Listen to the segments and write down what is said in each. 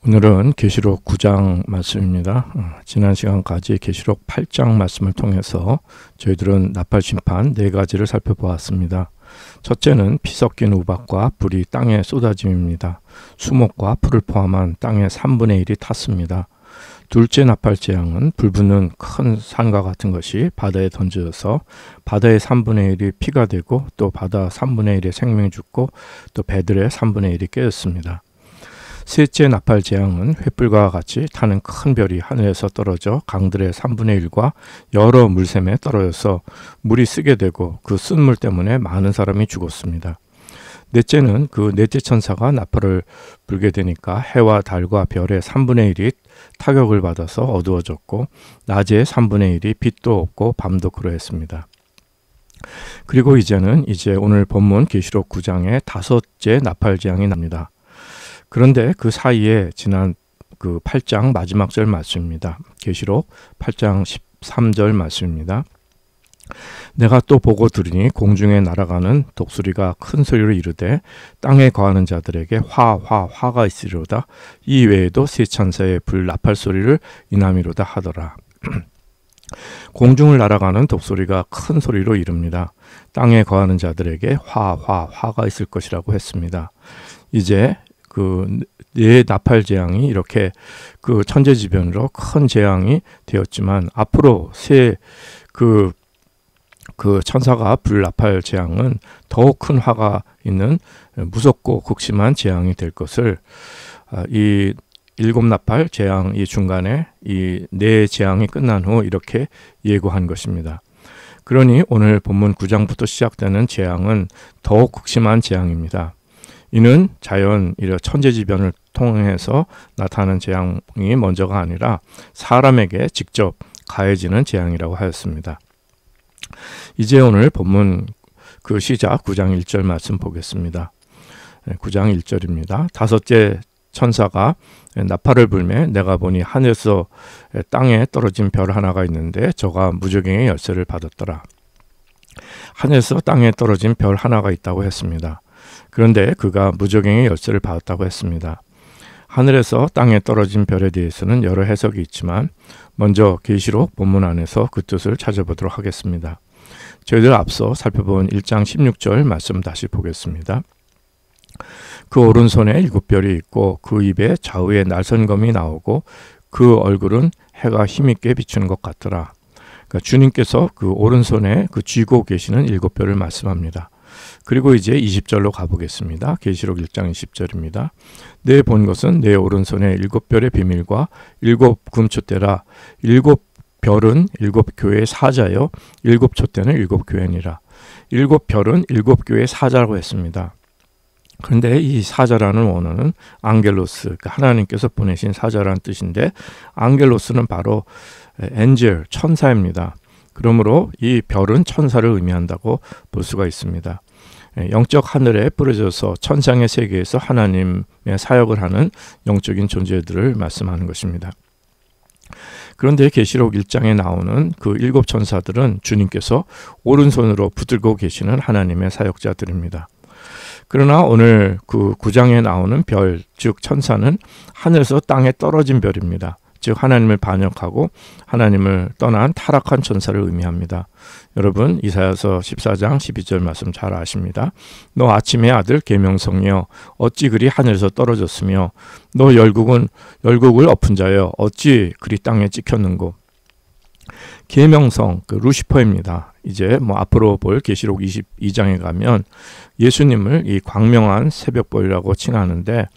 오늘은 계시록 9장 말씀입니다. 지난 시간까지 계시록 8장 말씀을 통해서 저희들은 나팔 심판 4가지를 살펴보았습니다. 첫째는 피 섞인 우박과 불이 땅에 쏟아짐입니다. 수목과 풀을 포함한 땅의 3분의 1이 탔습니다. 둘째 나팔 재앙은 불붙는 큰 산과 같은 것이 바다에 던져져서 바다의 3분의 1이 피가 되고 또 바다 3분의 1의 생명이 죽고 또 배들의 3분의 1이 깨졌습니다. 셋째 나팔 재앙은 횃불과 같이 타는 큰 별이 하늘에서 떨어져 강들의 3분의 1과 여러 물샘에 떨어져서 물이 쓰게 되고 그 쓴 물 때문에 많은 사람이 죽었습니다. 넷째는 그 넷째 천사가 나팔을 불게 되니까 해와 달과 별의 3분의 1이 타격을 받아서 어두워졌고 낮의 3분의 1이 빛도 없고 밤도 그러했습니다. 그리고 이제는 오늘 본문 계시록 9장의 5째 나팔 재앙이 납니다. 그런데 그 사이에 지난 그 8장 마지막 절 말씀입니다. 계시록 8장 13절 말씀입니다. 내가 또 보고 들으니 공중에 날아가는 독수리가 큰 소리로 이르되 땅에 거하는 자들에게 화가 있으리로다. 이 외에도 세 천사의 불 나팔 소리를 인함이로다 하더라. 공중을 날아가는 독수리가 큰 소리로 이릅니다. 땅에 거하는 자들에게 화가 있을 것이라고 했습니다. 이제 네 나팔 재앙이 이렇게 그 천재지변으로 큰 재앙이 되었지만 앞으로 그 천사가 불 나팔 재앙은 더욱 큰 화가 있는 무섭고 극심한 재앙이 될 것을 이 7나팔 재앙 이 중간에 이 네 재앙이 끝난 후 이렇게 예고한 것입니다. 그러니 오늘 본문 9장부터 시작되는 재앙은 더욱 극심한 재앙입니다. 이는 자연 천재지변을 통해서 나타나는 재앙이 먼저가 아니라 사람에게 직접 가해지는 재앙이라고 하였습니다. 이제 오늘 본문 그 시작 9장 1절 말씀 보겠습니다. 9장 1절입니다. 다섯째 천사가 나팔을 불매 내가 보니 하늘에서 땅에 떨어진 별 하나가 있는데 저가 무저갱의 열쇠를 받았더라. 하늘에서 땅에 떨어진 별 하나가 있다고 했습니다. 그런데 그가 무저갱의 열쇠를 받았다고 했습니다. 하늘에서 땅에 떨어진 별에 대해서는 여러 해석이 있지만 먼저 계시록 본문 안에서 그 뜻을 찾아보도록 하겠습니다. 저희들 앞서 살펴본 1장 16절 말씀 다시 보겠습니다. 그 오른손에 7별이 있고 그 입에 좌우에 날선검이 나오고 그 얼굴은 해가 힘있게 비추는 것 같더라. 그러니까 주님께서 그 오른손에 그 쥐고 계시는 7별을 말씀합니다. 그리고 이제 20절로 가보겠습니다. 계시록 1장 20절입니다. 내 본 것은 내 오른손에 7별의 비밀과 7 금촛대라. 7별은 7교회의 사자요 7 촛대는 7 교회니라. 7별은 7 교회의 사자라고 했습니다. 그런데 이 사자라는 원어는 앙겔로스, 그러니까 하나님께서 보내신 사자라는 뜻인데 앙겔로스는 바로 엔젤, 천사입니다. 그러므로 이 별은 천사를 의미한다고 볼 수가 있습니다. 영적 하늘에 뿌려져서 천상의 세계에서 하나님의 사역을 하는 영적인 존재들을 말씀하는 것입니다. 그런데 계시록 1장에 나오는 그 7 천사들은 주님께서 오른손으로 붙들고 계시는 하나님의 사역자들입니다. 그러나 오늘 그 9장에 나오는 별, 즉 천사는 하늘에서 땅에 떨어진 별입니다. 즉 하나님을 반역하고 하나님을 떠난 타락한 천사를 의미합니다. 여러분 이사야서 14장 12절 말씀 잘 아십니다. 너 아침의 아들 계명성이여 어찌 그리 하늘에서 떨어졌으며 너 열국을 엎은 자여 어찌 그리 땅에 찍혔는고. 계명성 그 루시퍼입니다. 이제 앞으로 볼 계시록 22장에 가면 예수님을 이 광명한 새벽벌이라고 칭하는데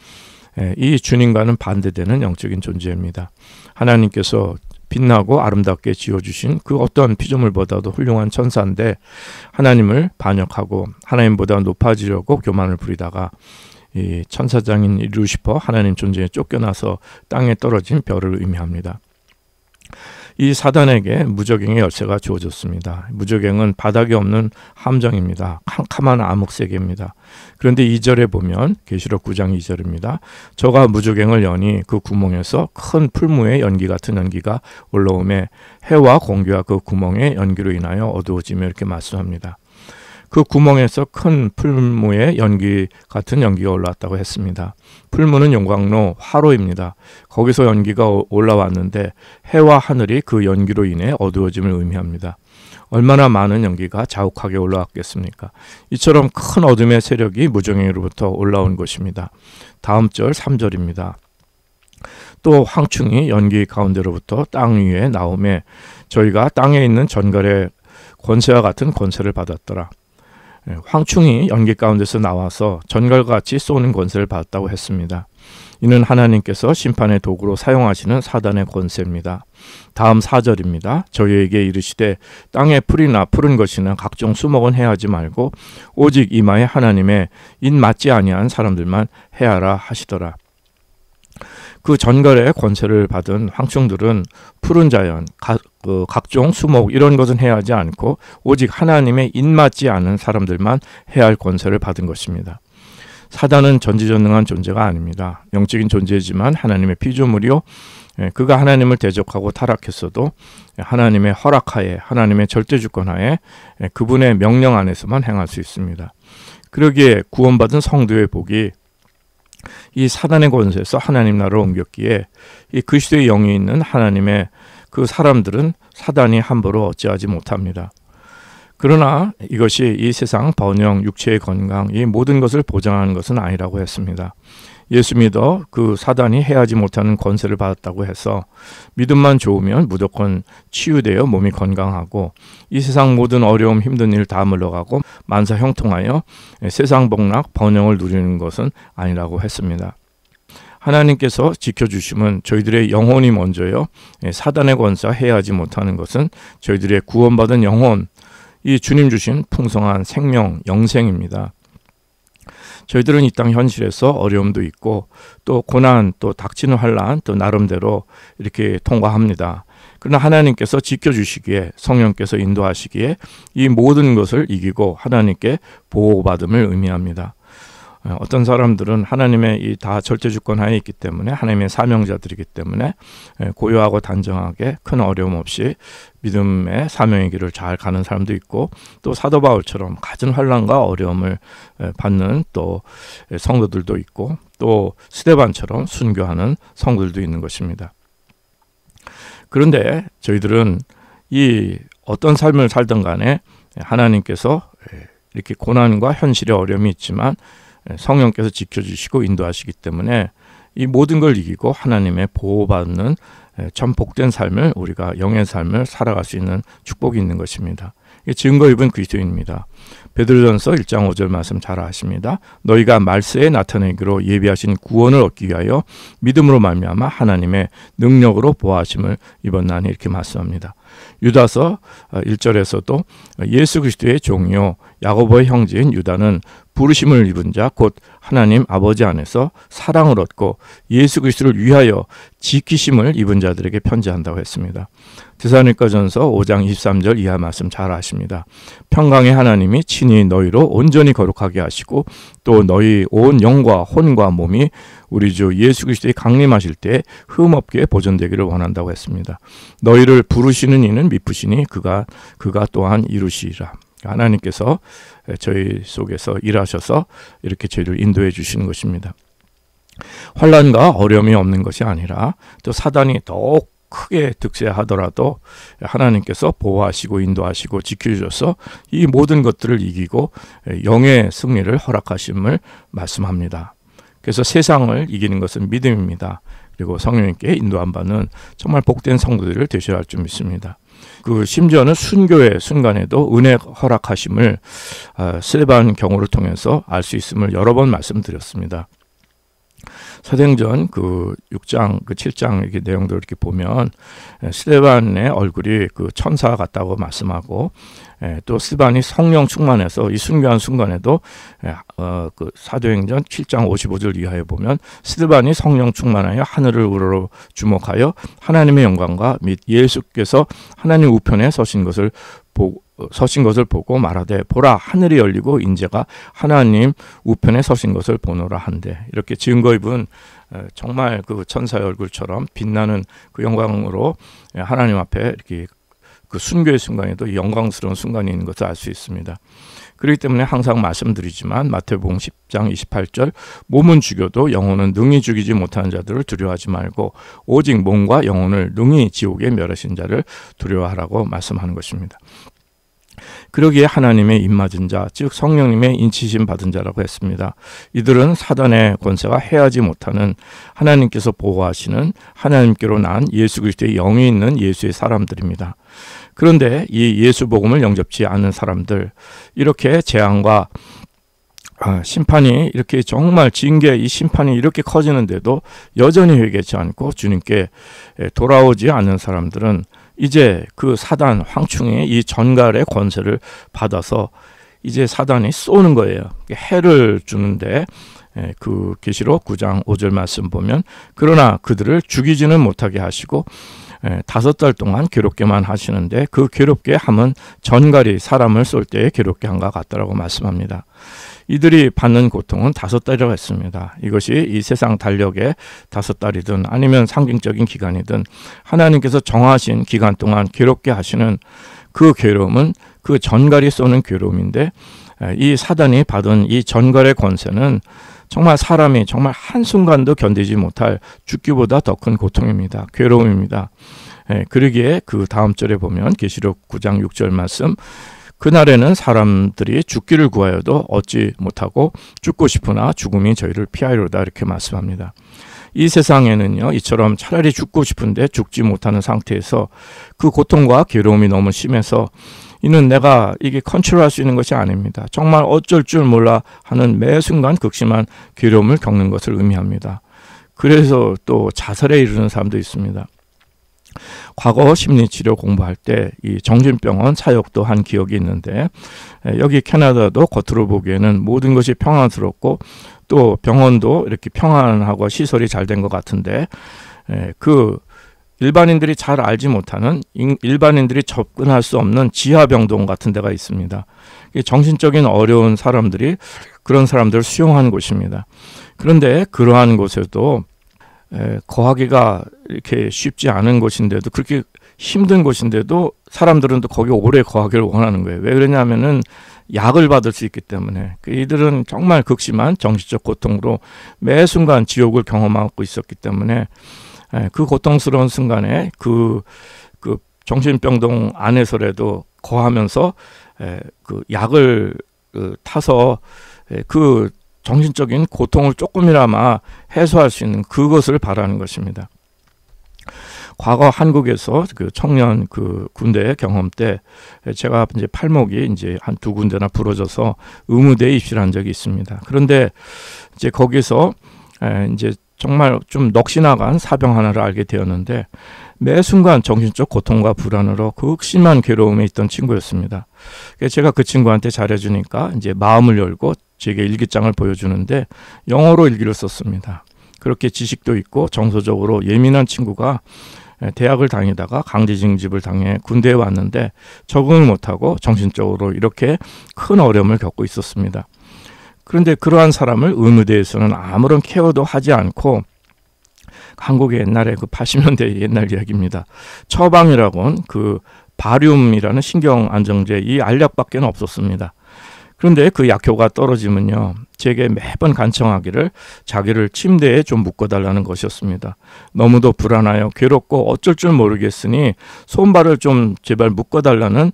이 주님과는 반대되는 영적인 존재입니다. 하나님께서 빛나고 아름답게 지어주신 그 어떤 피조물보다도 훌륭한 천사인데 하나님을 반역하고 하나님보다 높아지려고 교만을 부리다가 이 천사장인 루시퍼 하나님 존재에 쫓겨나서 땅에 떨어진 별을 의미합니다. 이 사단에게 무저갱의 열쇠가 주어졌습니다. 무저갱은 바닥이 없는 함정입니다. 캄캄한 암흑세계입니다. 그런데 2절에 보면 계시록 9장 2절입니다. 저가 무저갱을 여니 그 구멍에서 큰 풀무의 연기 같은 연기가 올라오매 해와 공기와 그 구멍의 연기로 인하여 어두워지며 이렇게 말씀합니다. 그 구멍에서 큰 풀무에 연기 같은 연기가 올라왔다고 했습니다. 풀무는 용광로 화로입니다. 거기서 연기가 올라왔는데 해와 하늘이 그 연기로 인해 어두워짐을 의미합니다. 얼마나 많은 연기가 자욱하게 올라왔겠습니까? 이처럼 큰 어둠의 세력이 무정행으로부터 올라온 것입니다. 다음 절 3절입니다. 또 황충이 연기 가운데로부터 땅 위에 나오매 저희가 땅에 있는 전갈의 권세와 같은 권세를 받았더라. 황충이 연기 가운데서 나와서 전갈같이 쏘는 권세를 받았다고 했습니다. 이는 하나님께서 심판의 도구로 사용하시는 사단의 권세입니다. 다음 4절입니다. 저희에게 이르시되 땅에 풀이나 푸른 것이나 각종 수목은 해하지 말고 오직 이마에 하나님의 인 맞지 아니한 사람들만 해하라 하시더라. 그 전갈의 권세를 받은 황충들은 푸른 자연, 각종 수목 이런 것은 해하지 않고 오직 하나님의 인맞지 않은 사람들만 해야 할 권세를 받은 것입니다. 사단은 전지전능한 존재가 아닙니다. 영적인 존재지만 하나님의 피조물이요. 그가 하나님을 대적하고 타락했어도 하나님의 허락하에, 하나님의 절대주권하에 그분의 명령 안에서만 행할 수 있습니다. 그러기에 구원받은 성도의 복이 이 사단의 권세에서 하나님 나라로 옮겼기에 이 그리스도의 영이 있는 하나님의 그 사람들은 사단이 함부로 어찌하지 못합니다. 그러나 이것이 이 세상 번영, 육체의 건강, 이 모든 것을 보장하는 것은 아니라고 했습니다. 예수 믿어 그 사단이 해하지 못하는 권세를 받았다고 해서 믿음만 좋으면 무조건 치유되어 몸이 건강하고 이 세상 모든 어려움, 힘든 일 다 물러가고 만사 형통하여 세상 복락, 번영을 누리는 것은 아니라고 했습니다. 하나님께서 지켜주심은 저희들의 영혼이 먼저요. 사단의 권세와 해하지 못하는 것은 저희들의 구원받은 영혼, 이 주님 주신 풍성한 생명, 영생입니다. 저희들은 이 땅 현실에서 어려움도 있고 또 고난, 또 닥치는 환난, 또 나름대로 이렇게 통과합니다. 그러나 하나님께서 지켜주시기에, 성령께서 인도하시기에 이 모든 것을 이기고 하나님께 보호받음을 의미합니다. 어떤 사람들은 하나님의 이 다 절대주권 하에 있기 때문에 하나님의 사명자들이기 때문에 고요하고 단정하게 큰 어려움 없이 믿음의 사명의 길을 잘 가는 사람도 있고 또 사도 바울처럼 갖은 환난과 어려움을 받는 또 성도들도 있고 또 스데반처럼 순교하는 성도들도 있는 것입니다. 그런데 저희들은 이 어떤 삶을 살든 간에 하나님께서 이렇게 고난과 현실의 어려움이 있지만 성령께서 지켜주시고 인도하시기 때문에 이 모든 걸 이기고 하나님의 보호받는 참 복된 삶을, 우리가 영의 삶을 살아갈 수 있는 축복이 있는 것입니다. 증거 입은 그리스도인입니다. 베드로전서 1장 5절 말씀 잘 아십니다. 너희가 말세에 나타내기로 예비하신 구원을 얻기 위하여 믿음으로 말미암아 하나님의 능력으로 보호하심을 입었나니 이렇게 말씀합니다. 유다서 1절에서도 예수 그리스도의 종이요 야고보의 형제인 유다는 부르심을 입은 자 곧 하나님 아버지 안에서 사랑을 얻고 예수 그리스도를 위하여 지키심을 입은 자들에게 편지한다고 했습니다. 데살로니가전서 5장 23절 이하 말씀 잘 아십니다. 평강의 하나님이 친히 너희로 온전히 거룩하게 하시고 또 너희 온 영과 혼과 몸이 우리 주 예수 그리스도의 강림하실 때 흠없게 보존되기를 원한다고 했습니다. 너희를 부르시는 이는 미쁘시니 그가 또한 이루시리라. 하나님께서 저희 속에서 일하셔서 이렇게 저희를 인도해 주시는 것입니다. 환난과 어려움이 없는 것이 아니라 또 사단이 더욱 크게 득세하더라도 하나님께서 보호하시고 인도하시고 지켜주셔서 이 모든 것들을 이기고 영의 승리를 허락하심을 말씀합니다. 그래서 세상을 이기는 것은 믿음입니다. 그리고 성령님께 인도한 바는 정말 복된 성도들을 되셔야 할 줄 믿습니다. 그 심지어는 순교의 순간에도 은혜 허락하심을 스데반 경우를 통해서 알 수 있음을 여러 번 말씀드렸습니다. 사도행전 그 6장, 그 7장 이렇게 내용들을 이렇게 보면 스데반의 얼굴이 그 천사 같다고 말씀하고 또 스데반이 성령 충만해서 이 순교한 순간에도 그 사도행전 7장 55절 이하에 보면 스데반이 성령 충만하여 하늘을 우러러 주목하여 하나님의 영광과 및 예수께서 하나님 우편에 서신 것을 보고 말하되 보라 하늘이 열리고 인자가 하나님 우편에 서신 것을 보노라 한데 이렇게 증거 입은 정말 그 천사의 얼굴처럼 빛나는 그 영광으로 하나님 앞에 이렇게 그 순교의 순간에도 영광스러운 순간이 있는 것을 알 수 있습니다. 그렇기 때문에 항상 말씀드리지만 마태복음 10장 28절 몸은 죽여도 영혼은 능히 죽이지 못하는 자들을 두려워하지 말고 오직 몸과 영혼을 능히 지옥에 멸하신 자를 두려워하라고 말씀하는 것입니다. 그러기에 하나님의 입맞은 자, 즉 성령님의 인치심 받은 자라고 했습니다. 이들은 사단의 권세가 해하지 못하는 하나님께서 보호하시는 하나님께로 난 예수 그리스도의 영이 있는 예수의 사람들입니다. 그런데 이 예수 복음을 영접지 않은 사람들, 이렇게 재앙과 심판이 이렇게 정말 징계, 이 심판이 이렇게 커지는데도 여전히 회개치 않고 주님께 돌아오지 않는 사람들은 이제 그 사단 황충의 이 전갈의 권세를 받아서 이제 사단이 쏘는 거예요. 해를 주는데 그 계시록 9장 5절 말씀 보면 그러나 그들을 죽이지는 못하게 하시고 5달 동안 괴롭게만 하시는데 그 괴롭게 함은 전갈이 사람을 쏠 때에 괴롭게 한과 같다라고 말씀합니다. 이들이 받는 고통은 5달이라고 했습니다. 이것이 이 세상 달력의 5달이든 아니면 상징적인 기간이든 하나님께서 정하신 기간 동안 괴롭게 하시는 그 괴로움은 그 전갈이 쏘는 괴로움인데, 이 사단이 받은 이 전갈의 권세는 정말 사람이 정말 한순간도 견디지 못할 죽기보다 더 큰 고통입니다. 괴로움입니다. 그러기에 그 다음 절에 보면 계시록 9장 6절 말씀, 그날에는 사람들이 죽기를 구하여도 얻지 못하고 죽고 싶으나 죽음이 저희를 피하리로다, 이렇게 말씀합니다. 이 세상에는요, 이처럼 차라리 죽고 싶은데 죽지 못하는 상태에서 그 고통과 괴로움이 너무 심해서 이는 내가 이게 컨트롤할 수 있는 것이 아닙니다. 정말 어쩔 줄 몰라 하는 매 순간 극심한 괴로움을 겪는 것을 의미합니다. 그래서 또 자살에 이르는 사람도 있습니다. 과거 심리치료 공부할 때 이 정신병원 사역도 한 기억이 있는데, 여기 캐나다도 겉으로 보기에는 모든 것이 평안스럽고 또 병원도 이렇게 평안하고 시설이 잘 된 것 같은데, 그 일반인들이 잘 알지 못하는, 일반인들이 접근할 수 없는 지하병동 같은 데가 있습니다. 정신적인 어려운 사람들이 그런 사람들을 수용하는 곳입니다. 그런데 그러한 곳에도 거하기가 이렇게 쉽지 않은 곳인데도, 그렇게 힘든 곳인데도 사람들은 또 거기 오래 거하기를 원하는 거예요. 왜 그러냐면은 약을 받을 수 있기 때문에. 이들은 정말 극심한 정신적 고통으로 매 순간 지옥을 경험하고 있었기 때문에 그 고통스러운 순간에 그 정신병동 안에서라도 거하면서 그 약을 타서 그 정신적인 고통을 조금이나마 해소할 수 있는 그것을 바라는 것입니다. 과거 한국에서 그 청년 그 군대 경험 때 제가 이제 팔목이 이제 한 2군데나 부러져서 의무대에 입시를 한 적이 있습니다. 그런데 이제 거기서 이제 정말 좀 넋이 나간 사병 하나를 알게 되었는데, 매 순간 정신적 고통과 불안으로 극심한 괴로움에 있던 친구였습니다. 제가 그 친구한테 잘해주니까 이제 마음을 열고 제게 일기장을 보여주는데 영어로 일기를 썼습니다. 그렇게 지식도 있고 정서적으로 예민한 친구가 대학을 다니다가 강제징집을 당해 군대에 왔는데 적응을 못하고 정신적으로 이렇게 큰 어려움을 겪고 있었습니다. 그런데 그러한 사람을 의무대에서는 아무런 케어도 하지 않고, 한국의 옛날에 그 80년대 옛날 이야기입니다. 처방이라고는 그 바륨이라는 신경안정제, 이 알약밖에 없었습니다. 그런데 그 약효가 떨어지면요, 제게 매번 간청하기를 자기를 침대에 좀 묶어달라는 것이었습니다. 너무도 불안하여 괴롭고 어쩔 줄 모르겠으니 손발을 좀 제발 묶어달라는,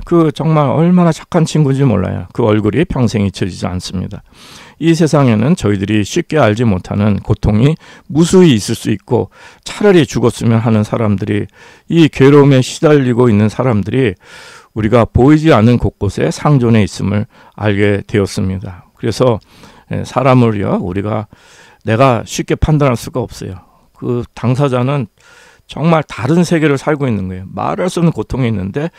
그 정말 얼마나 착한 친구인지 몰라요. 그 얼굴이 평생 잊혀지지 않습니다. 이 세상에는 저희들이 쉽게 알지 못하는 고통이 무수히 있을 수 있고, 차라리 죽었으면 하는 사람들이, 이 괴로움에 시달리고 있는 사람들이 우리가 보이지 않는 곳곳에 상존해 있음을 알게 되었습니다. 그래서 사람을요, 우리가 내가 쉽게 판단할 수가 없어요. 그 당사자는 정말 다른 세계를 살고 있는 거예요. 말할 수 없는 고통이 있는데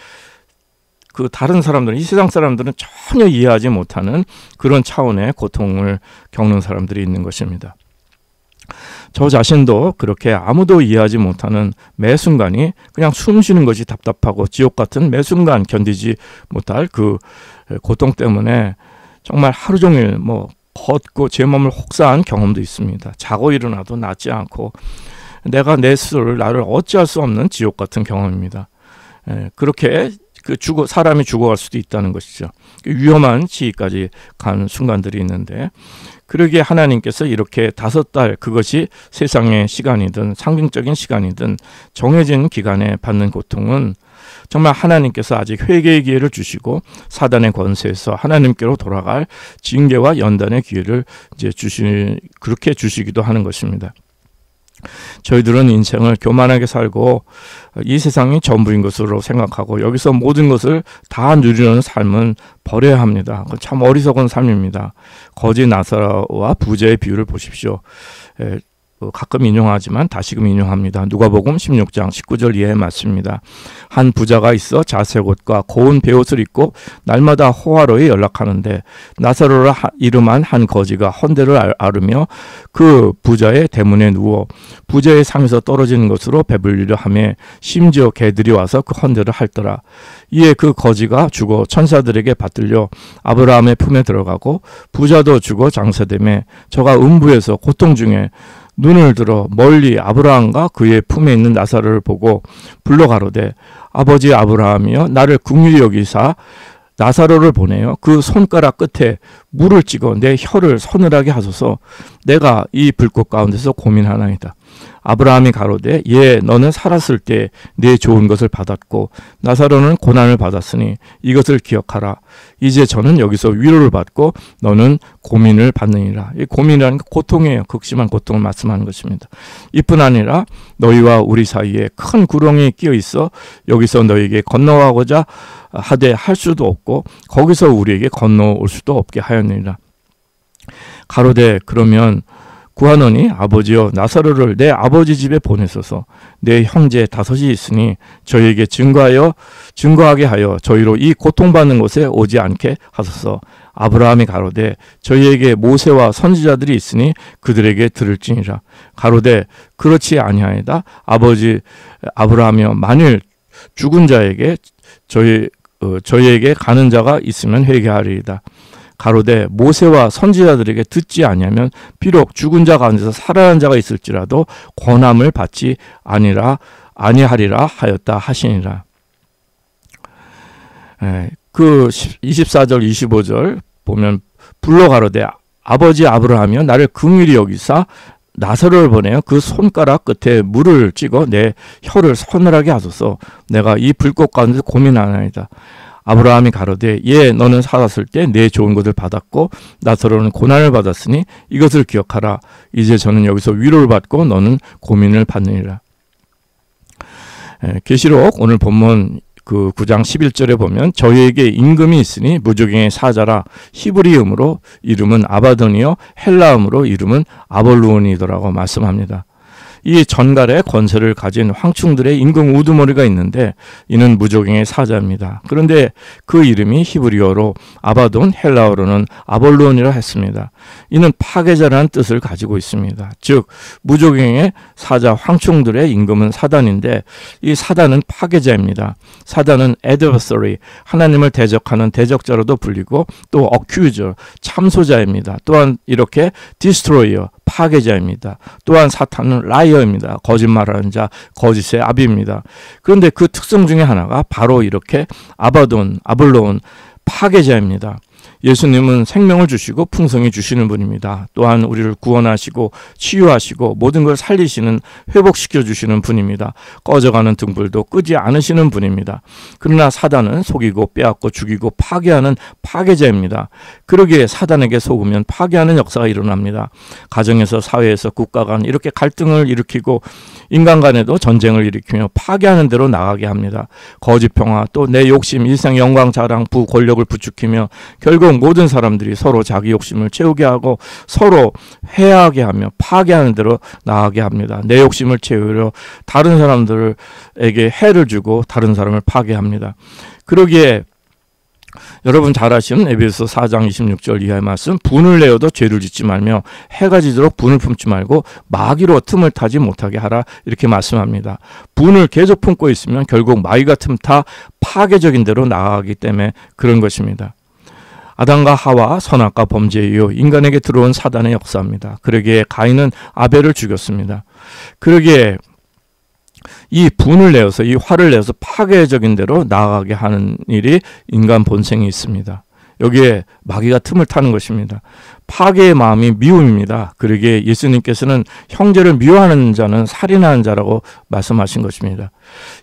그 다른 사람들은, 이 세상 사람들은 전혀 이해하지 못하는 그런 차원의 고통을 겪는 사람들이 있는 것입니다. 저 자신도 그렇게 아무도 이해하지 못하는 매 순간이 그냥 숨 쉬는 것이 답답하고 지옥 같은 매 순간 견디지 못할 그 고통 때문에 정말 하루 종일 걷고 제 몸을 혹사한 경험도 있습니다. 자고 일어나도 낫지 않고 내가 내 스스로를, 나를 어찌할 수 없는 지옥 같은 경험입니다. 그렇게 사람이 죽어갈 수도 있다는 것이죠. 위험한 시기까지 간 순간들이 있는데, 그러기에 하나님께서 이렇게 5달, 그것이 세상의 시간이든 상징적인 시간이든 정해진 기간에 받는 고통은 정말 하나님께서 아직 회개의 기회를 주시고 사단의 권세에서 하나님께로 돌아갈 징계와 연단의 기회를 이제 그렇게 주시기도 하는 것입니다. 저희들은 인생을 교만하게 살고 이 세상이 전부인 것으로 생각하고 여기서 모든 것을 다 누리는 삶은 버려야 합니다. 참 어리석은 삶입니다. 거지 나사로와 부자의 비유를 보십시오. 가끔 인용하지만 다시금 인용합니다. 누가복음 16장 19절 이하의 말씀입니다. 한 부자가 있어 자색 옷과 고운 베옷을 입고 날마다 호화로에 연락하는데 나사로라 이름한 한 거지가 헌대를 앓으며 그 부자의 대문에 누워 부자의 상에서 떨어지는 것으로 배불리려 하며 심지어 개들이 와서 그 헌대를 핥더라. 이에 그 거지가 죽어 천사들에게 받들려 아브라함의 품에 들어가고 부자도 죽어 장사되매 저가 음부에서 고통 중에 눈을 들어 멀리 아브라함과 그의 품에 있는 나사로를 보고 불러 가로되 아버지 아브라함이여 나를 긍휼히 여기사 나사로를 보내어 그 손가락 끝에 물을 찍어 내 혀를 서늘하게 하소서. 내가 이 불꽃 가운데서 고민하나이다. 아브라함이 가로되 예 너는 살았을 때 내 좋은 것을 받았고 나사로는 고난을 받았으니 이것을 기억하라. 이제 저는 여기서 위로를 받고 너는 고민을 받느니라. 이 고민이라는 게 고통이에요. 극심한 고통을 말씀하는 것입니다. 이뿐 아니라 너희와 우리 사이에 큰 구렁이 끼어 있어 여기서 너희에게 건너가고자 하되 할 수도 없고 거기서 우리에게 건너올 수도 없게 하였느니라. 가로되 그러면 구하노니 아버지여 나사로를 내 아버지 집에 보내소서. 내 형제 5이 있으니 저희에게 증거하게 하여 저희로 이 고통받는 곳에 오지 않게 하소서. 아브라함이 가로되 저희에게 모세와 선지자들이 있으니 그들에게 들을지니라. 가로되 그렇지 아니하이다. 아버지 아브라함이여 만일 죽은 자에게 저희에게 가는 자가 있으면 회개하리이다. 가로되 모세와 선지자들에게 듣지 아니하면 비록 죽은 자 가운데서 살아난 자가 있을지라도 권함을 받지 아니하리라 하였다 하시니라. 그 24절 25절 보면 불러 가로되 아버지 아브라함이여 나를 긍휼히 여기사 나사로를 보내어 그 손가락 끝에 물을 찍어 내 혀를 서늘하게 하소서. 내가 이 불꽃 가운데서 고민하나이다. 아브라함이 가로되 예 너는 살았을 때 내 좋은 것을 받았고 나사로는 고난을 받았으니 이것을 기억하라. 이제 저는 여기서 위로를 받고 너는 고민을 받느니라. 계시록 오늘 본문 그 9장 11절에 보면 저희에게 임금이 있으니 무조갱의 사자라. 히브리음으로 이름은 아바돈이요 헬라음으로 이름은 아볼루온이더라고 말씀합니다. 이 전갈의 권세를 가진 황충들의 임금 우두머리가 있는데 이는 무조갱의 사자입니다. 그런데 그 이름이 히브리어로 아바돈, 헬라어로는 아볼루온이라 했습니다. 이는 파괴자라는 뜻을 가지고 있습니다. 즉 무조갱의 사자 황충들의 임금은 사단인데 이 사단은 파괴자입니다. 사단은 adversary, 하나님을 대적하는 대적자로도 불리고 또 accuser, 참소자입니다. 또한 이렇게 destroyer, 파괴자입니다. 또한 사탄은 라이어입니다. 거짓말하는 자, 거짓의 아비입니다. 그런데 그 특성 중에 하나가 바로 이렇게 아바돈, 아볼론, 파괴자입니다. 예수님은 생명을 주시고 풍성히 주시는 분입니다. 또한 우리를 구원하시고 치유하시고 모든 걸 살리시는, 회복시켜 주시는 분입니다. 꺼져가는 등불도 끄지 않으시는 분입니다. 그러나 사단은 속이고 빼앗고 죽이고 파괴하는 파괴자입니다. 그러기에 사단에게 속으면 파괴하는 역사가 일어납니다. 가정에서, 사회에서, 국가 간 이렇게 갈등을 일으키고 인간 간에도 전쟁을 일으키며 파괴하는 대로 나가게 합니다. 거짓 평화, 또 내 욕심, 일상 영광 자랑, 부 권력을 부추기며 결국 모든 사람들이 서로 자기 욕심을 채우게 하고 서로 해하게 하며 파괴하는 대로 나가게 합니다. 내 욕심을 채우려 다른 사람들에게 해를 주고 다른 사람을 파괴합니다. 그러기에 여러분 잘 아시는 에베소 4장 26절 이하의 말씀, 분을 내어도 죄를 짓지 말며 해가 지도록 분을 품지 말고 마귀로 틈을 타지 못하게 하라, 이렇게 말씀합니다. 분을 계속 품고 있으면 결국 마귀가 틈타 파괴적인 대로 나아가기 때문에 그런 것입니다. 아담과 하와, 선악과 범죄에 이어 인간에게 들어온 사단의 역사입니다. 그러기에 가인은 아벨을 죽였습니다. 그러기에 이 분을 내어서 이 화를 내어서 파괴적인 대로 나아가게 하는 일이 인간 본성이 있습니다. 여기에 마귀가 틈을 타는 것입니다. 파괴의 마음이 미움입니다. 그러기에 예수님께서는 형제를 미워하는 자는 살인하는 자라고 말씀하신 것입니다.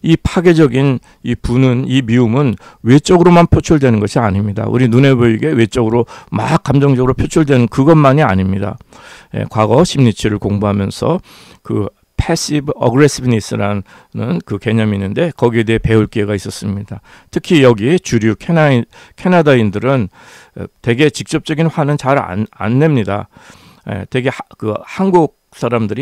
이 파괴적인 이 분은, 이 미움은 외적으로만 표출되는 것이 아닙니다. 우리 눈에 보이게 외적으로 막 감정적으로 표출되는 그것만이 아닙니다. 과거 심리치를 공부하면서 그 패시브 어그레시브니스라는 그 개념이 있는데 거기에 대해 배울 기회가 있었습니다. 특히 여기 주류 캐나다인들은 되게 직접적인 화는 잘 안 냅니다. 되게 그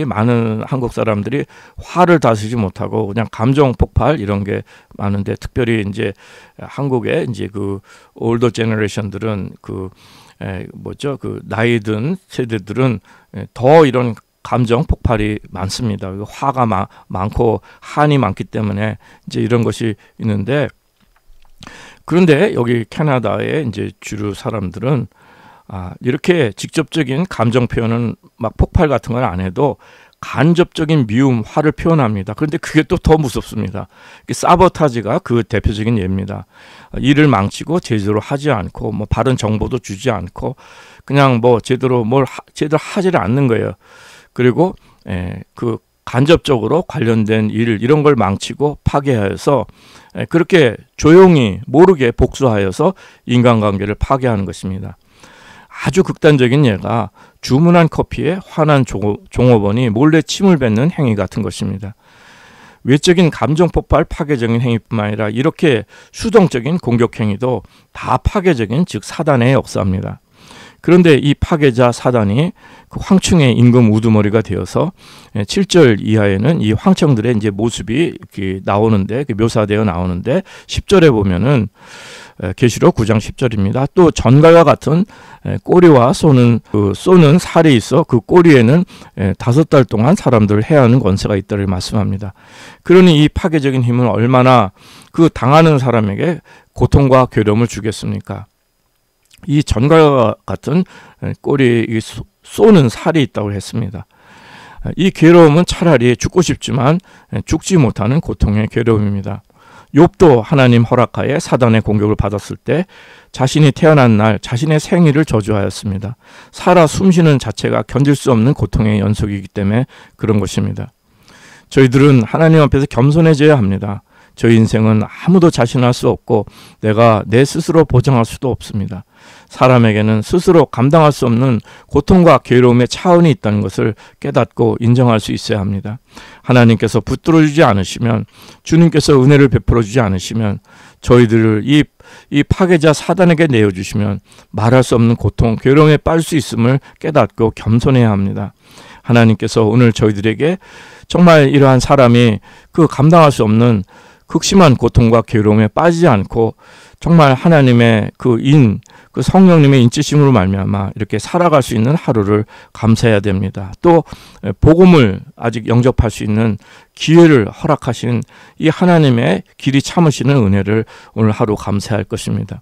많은 한국 사람들이 화를 다스리지 못하고 그냥 감정 폭발 이런 게 많은데, 특별히 이제 한국의 이제 그 올더 제너레이션들은 그 나이 든 세대들은 더 이런 감정 폭발이 많습니다. 화가 많고 한이 많기 때문에 이제 이런 것이 있는데, 그런데 여기 캐나다의 이제 주류 사람들은 이렇게 직접적인 감정 표현은 막 폭발 같은 건 안 해도 간접적인 미움, 화를 표현합니다. 그런데 그게 또 더 무섭습니다. 사보타지가 그 대표적인 예입니다. 일을 망치고 제대로 하지 않고 뭐 바른 정보도 주지 않고 그냥 뭐 제대로 하지를 않는 거예요. 그리고 그 간접적으로 관련된 일 이런 걸 망치고 파괴하여서 그렇게 조용히 모르게 복수하여서 인간관계를 파괴하는 것입니다. 아주 극단적인 예가 주문한 커피에 화난 종업원이 몰래 침을 뱉는 행위 같은 것입니다. 외적인 감정 폭발 파괴적인 행위뿐만 아니라 이렇게 수동적인 공격 행위도 다 파괴적인, 즉 사단의 역사입니다. 그런데 이 파괴자 사단이 그 황충의 임금 우두머리가 되어서 7절 이하에는 이 황청들의 이제 모습이 이렇게 나오는데, 묘사되어 나오는데 10절에 보면은 계시록 9장 10절입니다. 또 전갈과 같은 꼬리와 쏘는 살이 있어 그 꼬리에는 5달 동안 사람들을 해하는 권세가 있다를 말씀합니다. 그러니 이 파괴적인 힘은 얼마나 그 당하는 사람에게 고통과 괴로움을 주겠습니까? 이 전갈과 같은 꼬리에 쏘는 살이 있다고 했습니다. 이 괴로움은 차라리 죽고 싶지만 죽지 못하는 고통의 괴로움입니다. 욥도 하나님 허락하에 사단의 공격을 받았을 때 자신이 태어난 날 자신의 생일을 저주하였습니다. 살아 숨쉬는 자체가 견딜 수 없는 고통의 연속이기 때문에 그런 것입니다. 저희들은 하나님 앞에서 겸손해져야 합니다. 저희 인생은 아무도 자신할 수 없고 내가 내 스스로 보장할 수도 없습니다. 사람에게는 스스로 감당할 수 없는 고통과 괴로움의 차원이 있다는 것을 깨닫고 인정할 수 있어야 합니다. 하나님께서 붙들어주지 않으시면, 주님께서 은혜를 베풀어주지 않으시면, 저희들을 이 파괴자 사단에게 내어주시면 말할 수 없는 고통, 괴로움에 빠질 수 있음을 깨닫고 겸손해야 합니다. 하나님께서 오늘 저희들에게 정말 이러한 사람이 그 감당할 수 없는 극심한 고통과 괴로움에 빠지지 않고 정말 하나님의 그 성령님의 인치심으로 말미암아 이렇게 살아갈 수 있는 하루를 감사해야 됩니다. 또 복음을 아직 영접할 수 있는 기회를 허락하신 이 하나님의 길이 참으시는 은혜를 오늘 하루 감사할 것입니다.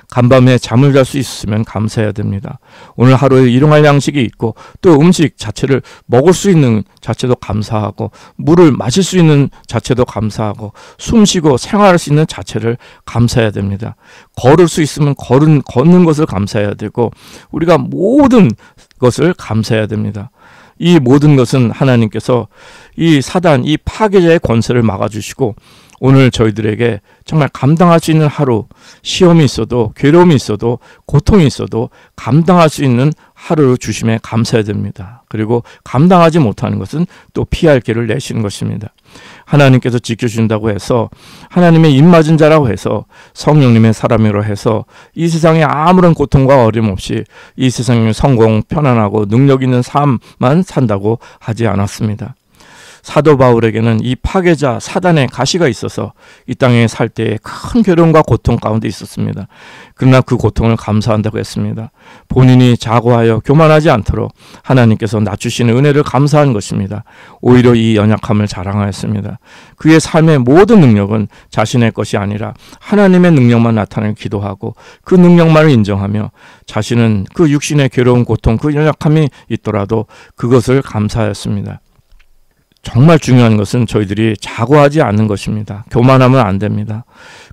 간밤에 잠을 잘 수 있으면 감사해야 됩니다. 오늘 하루에 일용할 양식이 있고 또 음식 자체를 먹을 수 있는 자체도 감사하고 물을 마실 수 있는 자체도 감사하고 숨쉬고 생활할 수 있는 자체를 감사해야 됩니다. 걸을 수 있으면 걷는 것을 감사해야 되고 우리가 모든 것을 감사해야 됩니다. 이 모든 것은 하나님께서 이 사단, 이 파괴자의 권세를 막아주시고 오늘 저희들에게 정말 감당할 수 있는 하루, 시험이 있어도 괴로움이 있어도 고통이 있어도 감당할 수 있는 하루를 주심에 감사해야 됩니다. 그리고 감당하지 못하는 것은 또 피할 길을 내시는 것입니다. 하나님께서 지켜준다고 해서 하나님의 입맞은 자라고 해서 성령님의 사람이라고 해서 이 세상에 아무런 고통과 어려움 없이 이 세상에 성공, 편안하고 능력 있는 삶만 산다고 하지 않았습니다. 사도 바울에게는 이 파괴자 사단의 가시가 있어서 이 땅에 살 때에 큰 괴로움과 고통 가운데 있었습니다. 그러나 그 고통을 감사한다고 했습니다. 본인이 자고하여 교만하지 않도록 하나님께서 낮추시는 은혜를 감사한 것입니다. 오히려 이 연약함을 자랑하였습니다. 그의 삶의 모든 능력은 자신의 것이 아니라 하나님의 능력만 나타내는 기도하고 그 능력만을 인정하며 자신은 그 육신의 괴로운 고통, 그 연약함이 있더라도 그것을 감사하였습니다. 정말 중요한 것은 저희들이 자고하지 않는 것입니다. 교만하면 안 됩니다.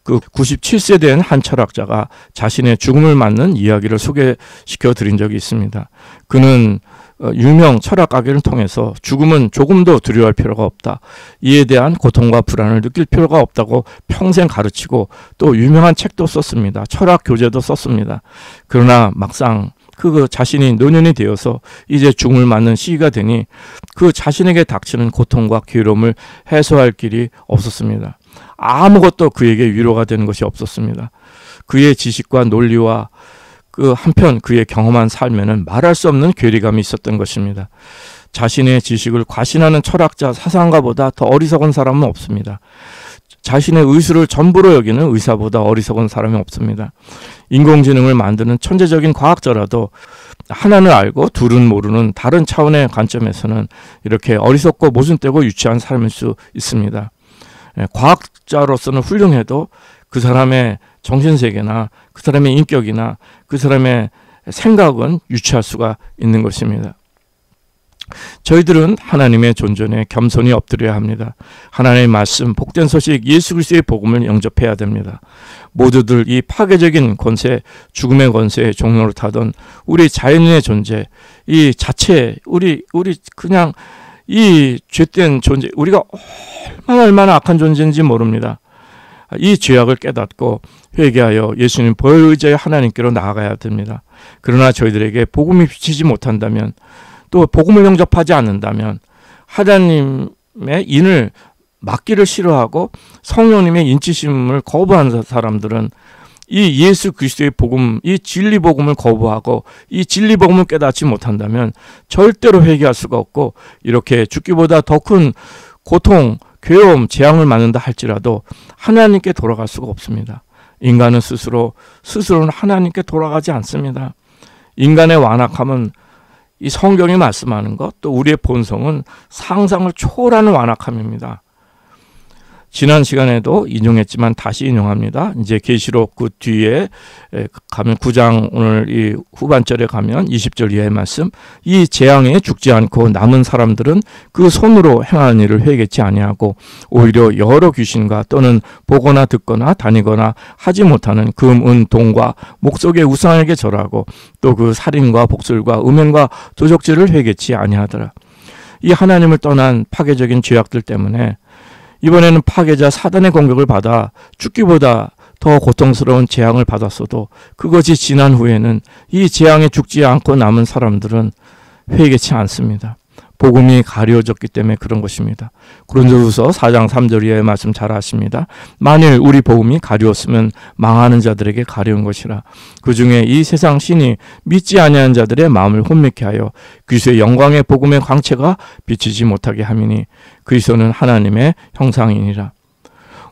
그 97세 된 한 철학자가 자신의 죽음을 맞는 이야기를 소개시켜 드린 적이 있습니다. 그는 유명 철학 가게를 통해서 죽음은 조금도 두려워할 필요가 없다. 이에 대한 고통과 불안을 느낄 필요가 없다고 평생 가르치고 또 유명한 책도 썼습니다. 철학 교재도 썼습니다. 그러나 막상 그 자신이 노년이 되어서 이제 죽음을 맞는 시기가 되니 그 자신에게 닥치는 고통과 괴로움을 해소할 길이 없었습니다. 아무것도 그에게 위로가 되는 것이 없었습니다. 그의 지식과 논리와 그 한편 그의 경험한 삶에는 말할 수 없는 괴리감이 있었던 것입니다. 자신의 지식을 과신하는 철학자 사상가보다 더 어리석은 사람은 없습니다. 자신의 의술을 전부로 여기는 의사보다 어리석은 사람이 없습니다. 인공지능을 만드는 천재적인 과학자라도 하나는 알고 둘은 모르는 다른 차원의 관점에서는 이렇게 어리석고 모순되고 유치한 사람일 수 있습니다. 과학자로서는 훌륭해도 그 사람의 정신세계나 그 사람의 인격이나 그 사람의 생각은 유치할 수가 있는 것입니다. 저희들은 하나님의 존전에 겸손히 엎드려야 합니다. 하나님의 말씀, 복된 소식, 예수 그리스도의 복음을 영접해야 됩니다. 모두들 이 파괴적인 권세, 죽음의 권세의 종로를 타던 우리 자연인의 존재, 이 자체, 우리 그냥 이 죄된 존재, 우리가 얼마나 악한 존재인지 모릅니다. 이 죄악을 깨닫고 회개하여 예수님 보혈 의지하여 하나님께로 나아가야 됩니다. 그러나 저희들에게 복음이 비치지 못한다면, 또 복음을 영접하지 않는다면, 하나님의 인을 맡기를 싫어하고 성령님의 인치심을 거부하는 사람들은 이 예수 그리스도의 복음, 이 진리 복음을 거부하고 이 진리 복음을 깨닫지 못한다면 절대로 회개할 수가 없고, 이렇게 죽기보다 더 큰 고통, 괴로움, 재앙을 맞는다 할지라도 하나님께 돌아갈 수가 없습니다. 인간은 스스로는 하나님께 돌아가지 않습니다. 인간의 완악함은 이 성경이 말씀하는 것, 또 우리의 본성은 상상을 초월하는 완악함입니다. 지난 시간에도 인용했지만 다시 인용합니다. 이제 계시록 그 뒤에 가면 9장 오늘 이 후반절에 가면 20절 이하의 말씀, 이 재앙에 죽지 않고 남은 사람들은 그 손으로 행한 일을 회개치 아니하고 오히려 여러 귀신과 또는 보거나 듣거나 다니거나 하지 못하는 금, 은, 동과 목석의 우상에게 절하고 또 그 살인과 복술과 음행과 도적질을 회개치 아니하더라. 이 하나님을 떠난 파괴적인 죄악들 때문에 이번에는 파괴자 사단의 공격을 받아 죽기보다 더 고통스러운 재앙을 받았어도 그것이 지난 후에는 이 재앙에 죽지 않고 남은 사람들은 회개치 않습니다. 복음이 가려졌기 때문에 그런 것입니다. 고린도후서 4장 3절 이하의 말씀 잘 아십니다. 만일 우리 복음이 가려웠으면 망하는 자들에게 가려운 것이라. 그 중에 이 세상 신이 믿지 아니하는 자들의 마음을 혼미케 하여 그리스도의 영광의 복음의 광채가 비치지 못하게 함이니 그리스도는 하나님의 형상이니라.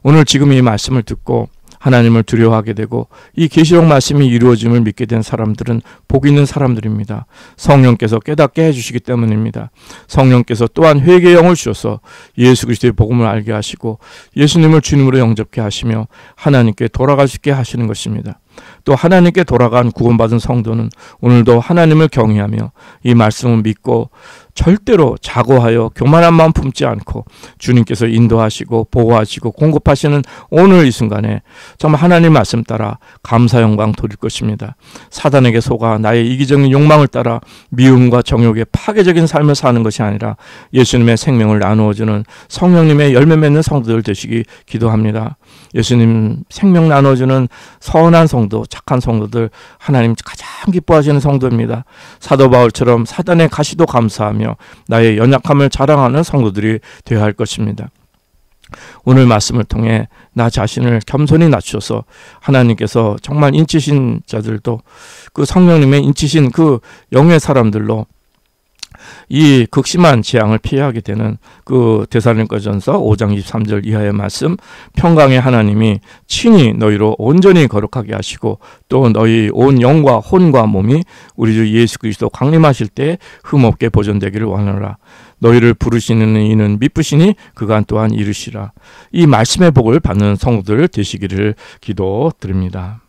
오늘 지금 이 말씀을 듣고 하나님을 두려워하게 되고 이 계시록 말씀이 이루어짐을 믿게 된 사람들은 복 있는 사람들입니다. 성령께서 깨닫게 해주시기 때문입니다. 성령께서 또한 회개의 영을 주셔서 예수 그리스도의 복음을 알게 하시고 예수님을 주님으로 영접케 하시며 하나님께 돌아갈 수 있게 하시는 것입니다. 또 하나님께 돌아간 구원받은 성도는 오늘도 하나님을 경외하며 이 말씀을 믿고 절대로 자고하여 교만한 마음 품지 않고 주님께서 인도하시고 보호하시고 공급하시는 오늘 이 순간에 정말 하나님 말씀 따라 감사 영광 돌릴 것입니다. 사단에게 속아 나의 이기적인 욕망을 따라 미움과 정욕의 파괴적인 삶을 사는 것이 아니라 예수님의 생명을 나누어주는 성령님의 열매 맺는 성도들 되시기 기도합니다. 예수님 생명 나눠주는 선한 성도, 착한 성도들, 하나님 가장 기뻐하시는 성도입니다. 사도 바울처럼 사단의 가시도 감사하며 나의 연약함을 자랑하는 성도들이 되어야 할 것입니다. 오늘 말씀을 통해 나 자신을 겸손히 낮춰서 하나님께서 정말 인치신 자들도 그 성령님의 인치신 그 영의 사람들로 이 극심한 재앙을 피하게 되는 그 데살로니가전서 5장 23절 이하의 말씀, 평강의 하나님이 친히 너희로 온전히 거룩하게 하시고 또 너희 온 영과 혼과 몸이 우리 주 예수 그리스도 강림하실 때 흠없게 보존되기를 원하노라. 너희를 부르시는 이는 미쁘시니 그간 또한 이르시라. 이 말씀의 복을 받는 성도들 되시기를 기도드립니다.